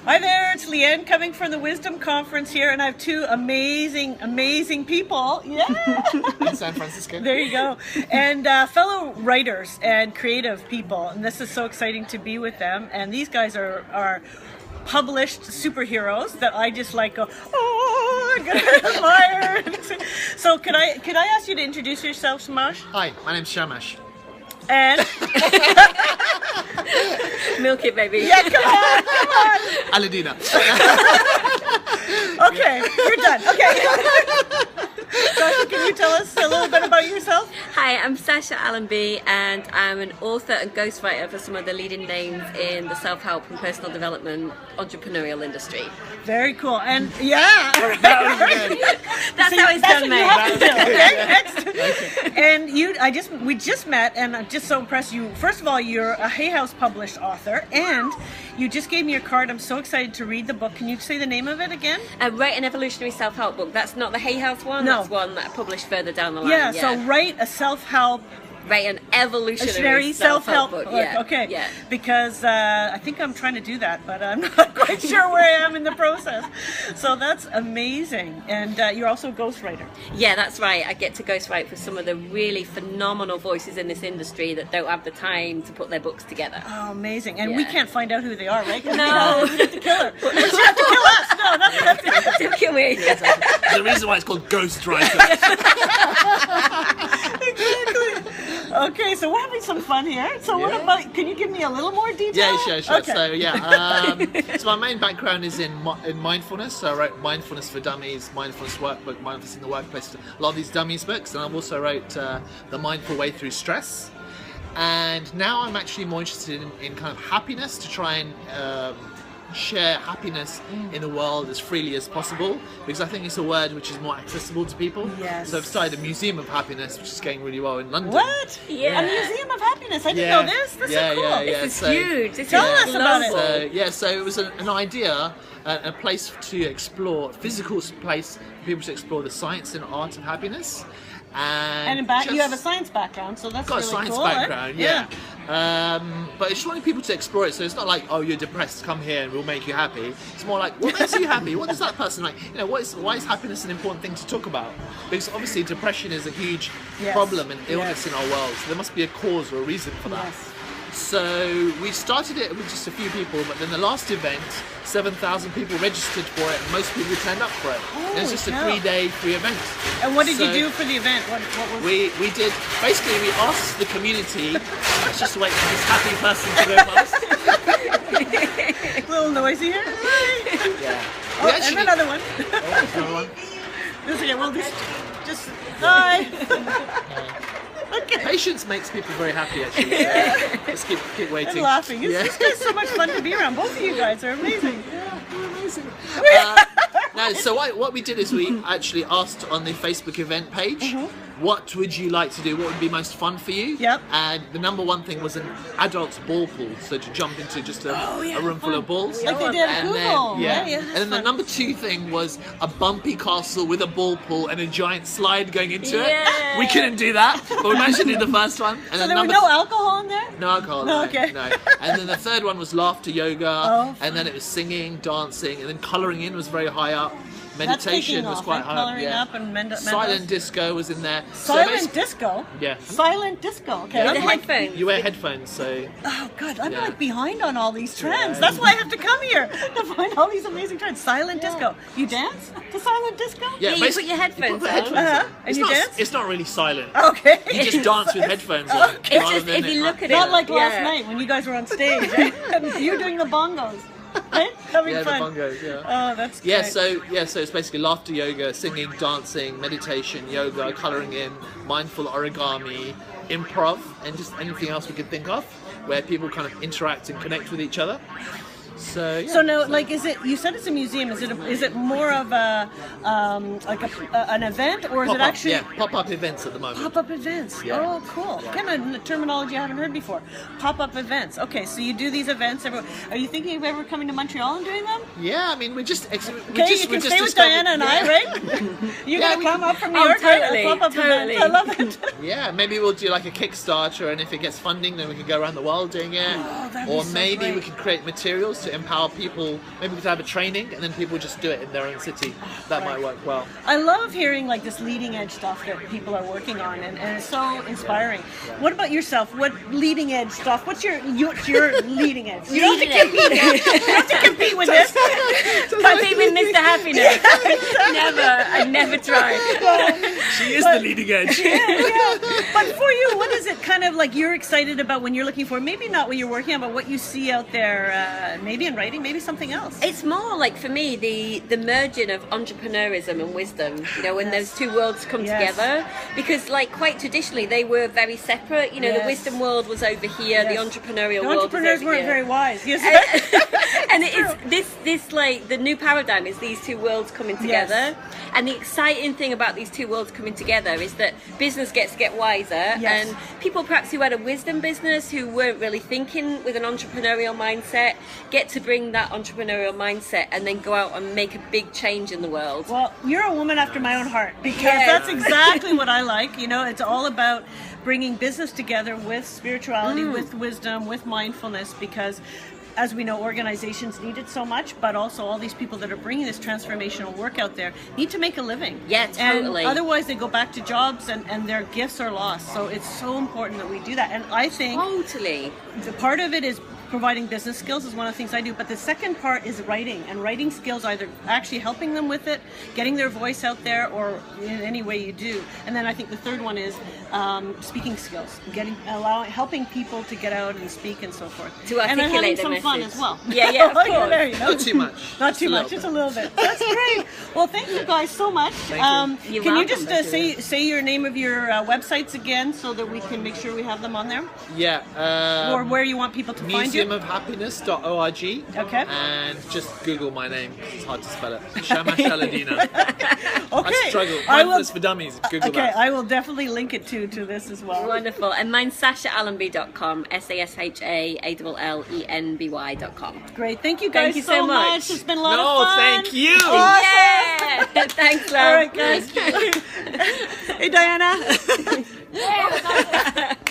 Hi there, it's Leanne coming from the Wisdom Conference here, and I have two amazing people. Yeah, in San Francisco. There you go. And fellow writers and creative people, and this is so exciting to be with them. And these guys are published superheroes that I just like go, oh, I'm gonna admire. So could I ask you to introduce yourself, Shamash? Hi, my name's Shamash. And milk it, baby. Yeah, come on. Alidina. Okay, you're done. Okay. Sasha, can you tell us a little bit about yourself? Hi, I'm Sasha Allenby, and I'm an author and ghostwriter for some of the leading names in the self-help and personal development entrepreneurial industry. Very cool. And yeah, that's how it's done, mate. Okay, next. Okay. And we just met, and I'm just so impressed. First of all, you're a Hay House published author, and you just gave me your card. I'm so excited to read the book. Can you say the name of it again? Write an Evolutionary Self-Help book. That's not the Hay House one. No. That's one that I published further down the line. Yeah. So write a self-help. Write an evolutionary self-help book. Yeah. Okay. Yeah. Because I think I'm trying to do that, but I'm not quite sure where I am in the process. So that's amazing. And you're also a ghostwriter. Yeah, that's right. I get to ghostwrite for some of the really phenomenal voices in this industry that don't have the time to put their books together. Oh, amazing. And we can't find out who they are, right? No. We have to kill her. You have to kill us. No, not that. Don't kill me. There's a reason why it's called Ghostwriter. Exactly. Okay, so we're having some fun here. So what about, can you give me a little more detail? Yeah, sure. Okay. So so my main background is in mindfulness. So I wrote Mindfulness for Dummies, Mindfulness Workbook, Mindfulness in the Workplace, a lot of these dummies books, and I've also wrote The Mindful Way Through Stress. And now I'm actually more interested in kind of happiness, to try and share happiness in the world as freely as possible, because I think it's a word which is more accessible to people. Yes. So I've started a Museum of Happiness, which is going really well in London. What? Yeah. A Museum of Happiness. I didn't know this. This is cool. This is huge. Tell us about it. So it was an idea, a place to explore, physical place for people to explore the science and art of happiness. And you have a science background, so that's got really a science cool, background, right? yeah. But I just wanted people to explore it, so it's not like, oh, you're depressed, come here and we'll make you happy. It's more like, what makes you happy? What is that person like? You know, why is happiness an important thing to talk about? Because obviously depression is a huge problem and illness in our world, so there must be a cause or a reason for that. Yes. So we started it with just a few people, but then the last event, 7,000 people registered for it, and most people turned up for it. And it was just a 3-day free event. And what did you do for the event? What was we did, basically we asked the community, let's just wait for this happy person to go past. A little noisy here. Yeah. Oh, and another one. Another one. Okay, we'll just hi. Okay. Patience makes people very happy, actually. Just keep waiting. And laughing. It's just so much fun to be around. Both of you guys are amazing. Yeah, you're amazing. No, so what we did is we actually asked on the Facebook event page, what would you like to do? What would be most fun for you? Yep. And the number one thing was an adult's ball pool, so to jump into just a room full of balls. Like they did at Google. And then the number two thing was a bumpy castle with a ball pool and a giant slide going into it. We couldn't do that, but we managed to do the first one. And so then there was no alcohol in there? No alcohol. No, No. And then the third one was laughter yoga, and then it was singing, dancing, and then colouring in was very high up. Meditation was quite high up. Coloring up and silent disco was in there. Silent disco? Yeah. Silent disco. Okay. With the headphones. You wear headphones, so. Oh God, I'm like behind on all these trends. That's why I have to come here to find all these amazing trends. Silent disco. You dance to silent disco? Yeah, you put your headphones on. And you dance? It's not really silent. Okay. You just dance with headphones on. Okay. It's just, if you look at it. Not like last night when you guys were on stage. Right? You were doing the bongos. Right? Having fun. The bongos, Oh, that's great. So it's basically laughter yoga, singing, dancing, meditation, yoga, colouring in, mindful origami, improv, and just anything else we could think of, where people kind of interact and connect with each other. So now, like, is it? You said it's a museum. Is it more of a an event, or is it actually pop-up events at the moment? Pop-up events. Yeah. Oh, cool. Yeah. Kind of terminology I haven't heard before. Pop-up events. Okay, so you do these events. Are you thinking of ever coming to Montreal and doing them? Yeah, I mean, we just you can stay with Diana and I, right? You're gonna come up from New York. Totally. Pop-up event. I love it. Yeah, maybe we'll do like a Kickstarter, and if it gets funding, then we can go around the world doing it. Oh, that'd or be so maybe great. we could create materials. to empower people. Maybe we could have a training and then people just do it in their own city. That might work well. I love hearing like this leading edge stuff that people are working on, and it's so inspiring. What about yourself? What leading edge stuff? What's your leading edge? You don't have to compete. You don't have to compete with this. Compete with Mr. Happiness. Never. I never try. She is the leading edge. Yeah. But for you, what is it kind of like you're excited about when you're looking for? Maybe not what you're working on, but what you see out there, maybe in writing, maybe something else. It's more like, for me, the merging of entrepreneurism and wisdom, you know, when those two worlds come together. Because, like, quite traditionally, they were very separate. You know, the wisdom world was over here, the entrepreneurial world was over entrepreneurs weren't here. very wise. Yes. And it's this like, the new paradigm is these two worlds coming together. Yes. And the exciting thing about these two worlds coming together is that business gets to get wiser, and people perhaps who had a wisdom business who weren't really thinking with an entrepreneurial mindset get to bring that entrepreneurial mindset and then go out and make a big change in the world. Well, you're a woman after my own heart, because that's exactly what I like. You know, it's all about bringing business together with spirituality, with wisdom, with mindfulness, because as we know, organizations need it so much, but also all these people that are bringing this transformational work out there need to make a living. Yeah, totally. And otherwise they go back to jobs and their gifts are lost. So it's so important that we do that. And I think the part of it is providing business skills is one of the things I do, but the second part is writing, and writing skills, either actually helping them with it, getting their voice out there, or in any way you do. And then I think the third one is speaking skills, helping people to get out and speak and so forth. To articulate and having some fun as well. Yeah, of course. There you go. Not too much. Not too much, just a little bit. That's great. Well, thank you guys so much. Thank you. Can you just say your name of your websites again so that we can make sure we have them on there? Yeah. Or where you want people to find you? Museumofhappiness.org. Okay. And just Google my name. It's hard to spell it. Shamash Alidina. Okay. I struggle. Mindfulness for Dummies. Google that. I will definitely link it to this as well. Wonderful. And mine's SashaAllenby.com. SashaAllenby.com. Great. Thank you guys Thank you so much. It's been a lot of fun. Thank you. Awesome. Yeah. Thanks, love. All right, guys. Hey, Diana. Yeah,